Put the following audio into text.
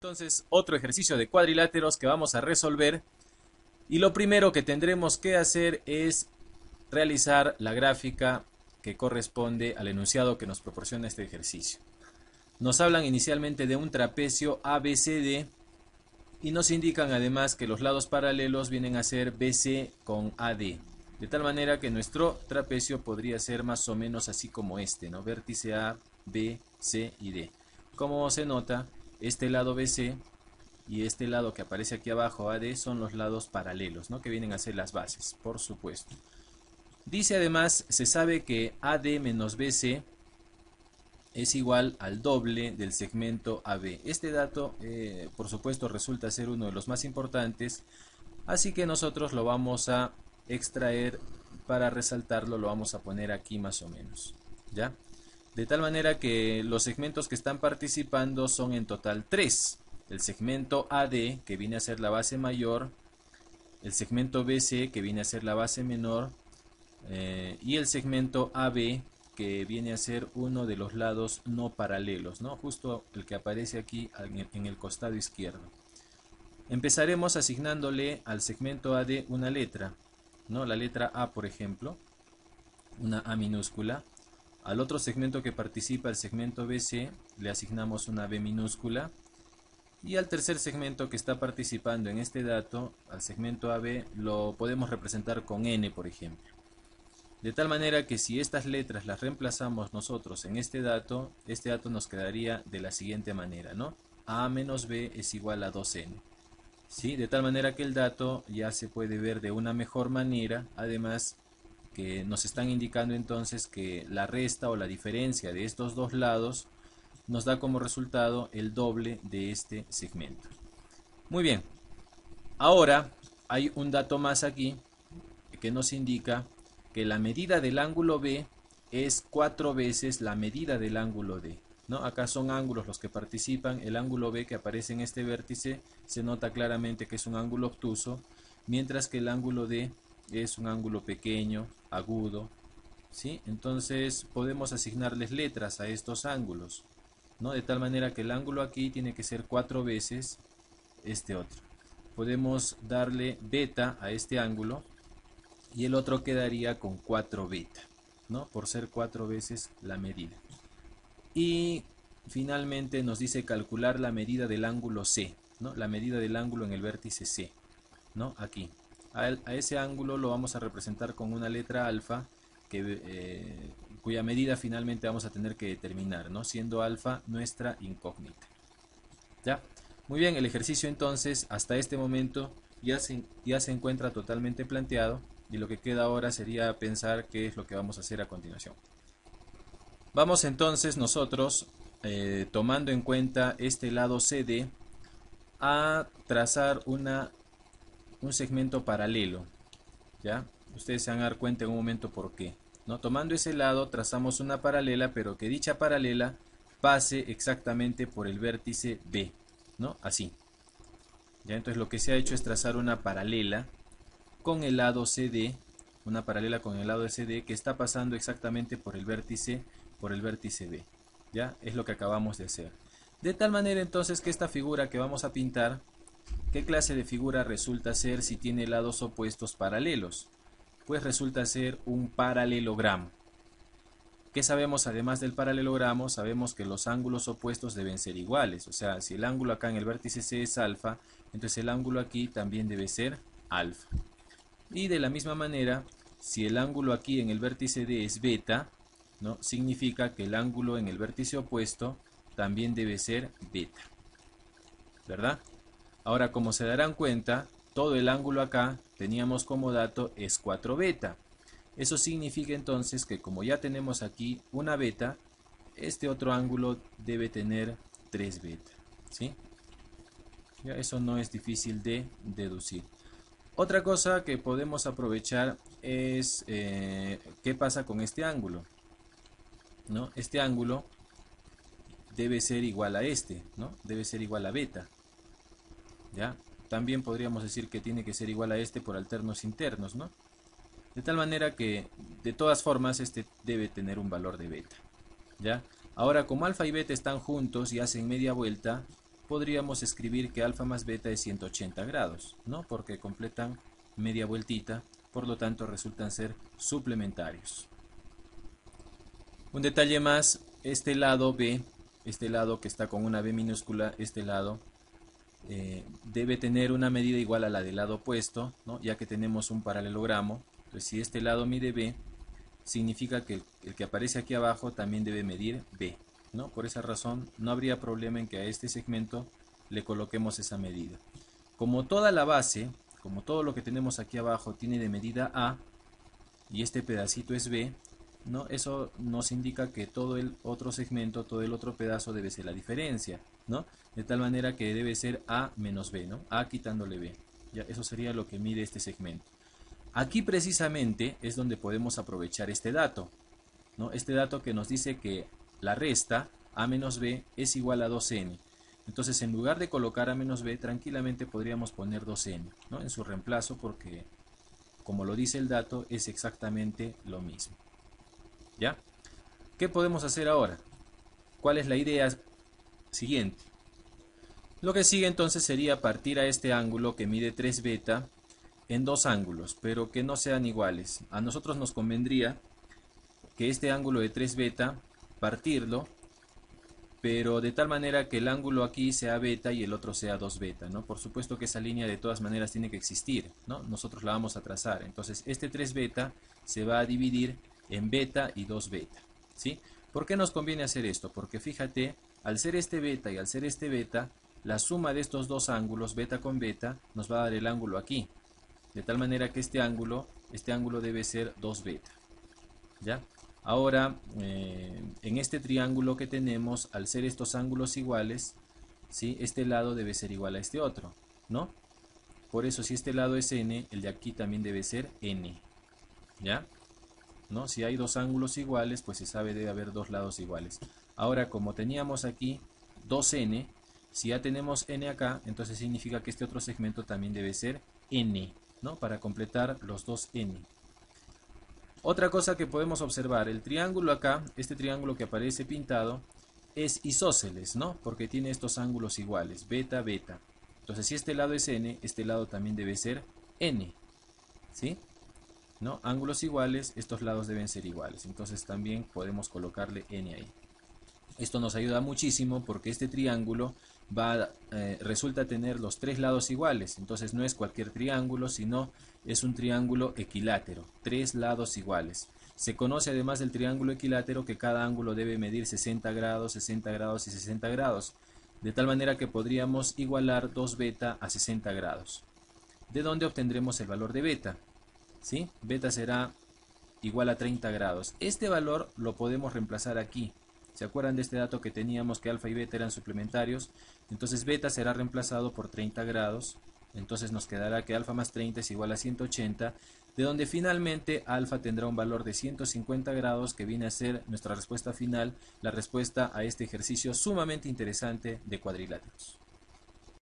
entonces otro ejercicio de cuadriláteros que vamos a resolver y lo primero que tendremos que hacer es realizar la gráfica que corresponde al enunciado que nos proporciona este ejercicio. Nos hablan inicialmente de un trapecio ABCD y nos indican además que los lados paralelos vienen a ser BC con AD. De tal manera que nuestro trapecio podría ser más o menos así como este, ¿no? Vértice A, B, C y D. Como se nota, este lado BC y este lado que aparece aquí abajo AD son los lados paralelos, ¿no? Que vienen a ser las bases, por supuesto. Dice además, se sabe que AD menos BC es igual al doble del segmento AB. Este dato, por supuesto, resulta ser uno de los más importantes, así que nosotros lo vamos a extraer. Para resaltarlo lo vamos a poner aquí más o menos, ¿ya? De tal manera que los segmentos que están participando son en total 3. El segmento AD, que viene a ser la base mayor, el segmento BC, que viene a ser la base menor, y el segmento AB, que viene a ser uno de los lados no paralelos, ¿no? Justo el que aparece aquí en el costado izquierdo. Empezaremos asignándole al segmento AD una letra, ¿no? La letra A, por ejemplo, una A minúscula. Al otro segmento que participa, el segmento BC, le asignamos una B minúscula. Y al tercer segmento que está participando en este dato, al segmento AB, lo podemos representar con N, por ejemplo. De tal manera que si estas letras las reemplazamos nosotros en este dato nos quedaría de la siguiente manera, ¿no? A menos B es igual a 2N. ¿Sí? De tal manera que el dato ya se puede ver de una mejor manera, además que nos están indicando entonces que la resta o la diferencia de estos dos lados nos da como resultado el doble de este segmento. Muy bien, ahora hay un dato más aquí que nos indica que la medida del ángulo B es 4 veces la medida del ángulo D, ¿no? Acá son ángulos los que participan. El ángulo B que aparece en este vértice se nota claramente que es un ángulo obtuso, mientras que el ángulo D es un ángulo pequeño, agudo, ¿sí? Entonces podemos asignarles letras a estos ángulos, ¿no? De tal manera que el ángulo aquí tiene que ser 4 veces este otro. Podemos darle beta a este ángulo y el otro quedaría con 4 beta, ¿no? Por ser 4 veces la medida. Y finalmente nos dice calcular la medida del ángulo C, ¿no? La medida del ángulo en el vértice C, ¿no? Aquí. A ese ángulo lo vamos a representar con una letra alfa cuya medida finalmente vamos a tener que determinar, ¿no? Siendo alfa nuestra incógnita. ¿Ya? Muy bien, el ejercicio entonces hasta este momento ya se encuentra totalmente planteado y lo que queda ahora sería pensar qué es lo que vamos a hacer a continuación. Vamos entonces nosotros, tomando en cuenta este lado CD, a trazar un segmento paralelo, ¿ya? Ustedes se van a dar cuenta en un momento por qué, ¿no? Tomando ese lado trazamos una paralela, pero que dicha paralela pase exactamente por el vértice B, ¿no? Así. ¿Ya? Entonces lo que se ha hecho es trazar una paralela con el lado CD, una paralela con el lado de CD que está pasando exactamente por el vértice B. ¿Ya? Es lo que acabamos de hacer. De tal manera entonces que esta figura que vamos a pintar, ¿qué clase de figura resulta ser si tiene lados opuestos paralelos? Pues resulta ser un paralelogramo. ¿Qué sabemos además del paralelogramo? Sabemos que los ángulos opuestos deben ser iguales. O sea, si el ángulo acá en el vértice C es alfa, entonces el ángulo aquí también debe ser alfa. Y de la misma manera, si el ángulo aquí en el vértice D es beta, ¿no? Significa que el ángulo en el vértice opuesto también debe ser beta, ¿verdad? Ahora, como se darán cuenta, todo el ángulo acá teníamos como dato es 4 beta. Eso significa entonces que como ya tenemos aquí una beta, este otro ángulo debe tener 3 beta, ¿sí? Ya eso no es difícil de deducir. Otra cosa que podemos aprovechar es qué pasa con este ángulo, ¿no? Este ángulo debe ser igual a este, ¿no? Debe ser igual a beta, ¿ya? También podríamos decir que tiene que ser igual a este por alternos internos, ¿no? De tal manera que de todas formas este debe tener un valor de beta, ¿ya? Ahora como alfa y beta están juntos y hacen media vuelta, podríamos escribir que alfa más beta es 180 grados, ¿no? Porque completan media vueltita, por lo tanto resultan ser suplementarios. Un detalle más, este lado B, este lado que está con una B minúscula, este lado debe tener una medida igual a la del lado opuesto, ¿no? Ya que tenemos un paralelogramo. Entonces, si este lado mide B, significa que el que aparece aquí abajo también debe medir B, ¿no? Por esa razón no habría problema en que a este segmento le coloquemos esa medida. Como toda la base, como todo lo que tenemos aquí abajo tiene de medida A y este pedacito es B, ¿no? Eso nos indica que todo el otro segmento, todo el otro pedazo debe ser la diferencia, ¿no? De tal manera que debe ser A menos B, ¿no? A quitándole B. Ya, eso sería lo que mide este segmento. Aquí precisamente es donde podemos aprovechar este dato, ¿no? Este dato que nos dice que la resta A menos B es igual a 2n. Entonces, en lugar de colocar A menos B, tranquilamente podríamos poner 2n, ¿no? En su reemplazo, porque como lo dice el dato, es exactamente lo mismo. ¿Ya? ¿Qué podemos hacer ahora? ¿Cuál es la idea siguiente? Lo que sigue entonces sería partir a este ángulo que mide 3 beta en dos ángulos, pero que no sean iguales. A nosotros nos convendría que este ángulo de 3 beta, partirlo, pero de tal manera que el ángulo aquí sea beta y el otro sea 2 beta, ¿no? Por supuesto que esa línea de todas maneras tiene que existir, ¿no? Nosotros la vamos a trazar. Entonces este 3 beta se va a dividir en beta y 2 beta, ¿sí? ¿Por qué nos conviene hacer esto? Porque fíjate, al ser este beta y al ser este beta, la suma de estos dos ángulos, beta con beta, nos va a dar el ángulo aquí. De tal manera que este ángulo debe ser 2 beta, ¿ya? Ahora, en este triángulo que tenemos, al ser estos ángulos iguales, ¿sí? Este lado debe ser igual a este otro, ¿no? Por eso, si este lado es n, el de aquí también debe ser n, ¿ya? ¿No? Si hay dos ángulos iguales, pues se sabe debe haber dos lados iguales. Ahora, como teníamos aquí 2n, si ya tenemos n acá, entonces significa que este otro segmento también debe ser n, ¿no? Para completar los dos n. Otra cosa que podemos observar, el triángulo acá, este triángulo que aparece pintado, es isósceles, ¿no? Porque tiene estos ángulos iguales, beta, beta. Entonces, si este lado es n, este lado también debe ser n, ¿sí? ¿No? Ángulos iguales, estos lados deben ser iguales. Entonces, también podemos colocarle n ahí. Esto nos ayuda muchísimo porque este triángulo resulta tener los tres lados iguales. Entonces no es cualquier triángulo, sino es un triángulo equilátero, tres lados iguales. Se conoce además del triángulo equilátero que cada ángulo debe medir 60 grados, 60 grados y 60 grados. De tal manera que podríamos igualar 2 beta a 60 grados. ¿De dónde obtendremos el valor de beta? ¿Sí? Beta será igual a 30 grados. Este valor lo podemos reemplazar aquí. ¿Se acuerdan de este dato que teníamos que alfa y beta eran suplementarios? Entonces beta será reemplazado por 30 grados. Entonces nos quedará que alfa más 30 es igual a 180, de donde finalmente alfa tendrá un valor de 150 grados, que viene a ser nuestra respuesta final, la respuesta a este ejercicio sumamente interesante de cuadriláteros.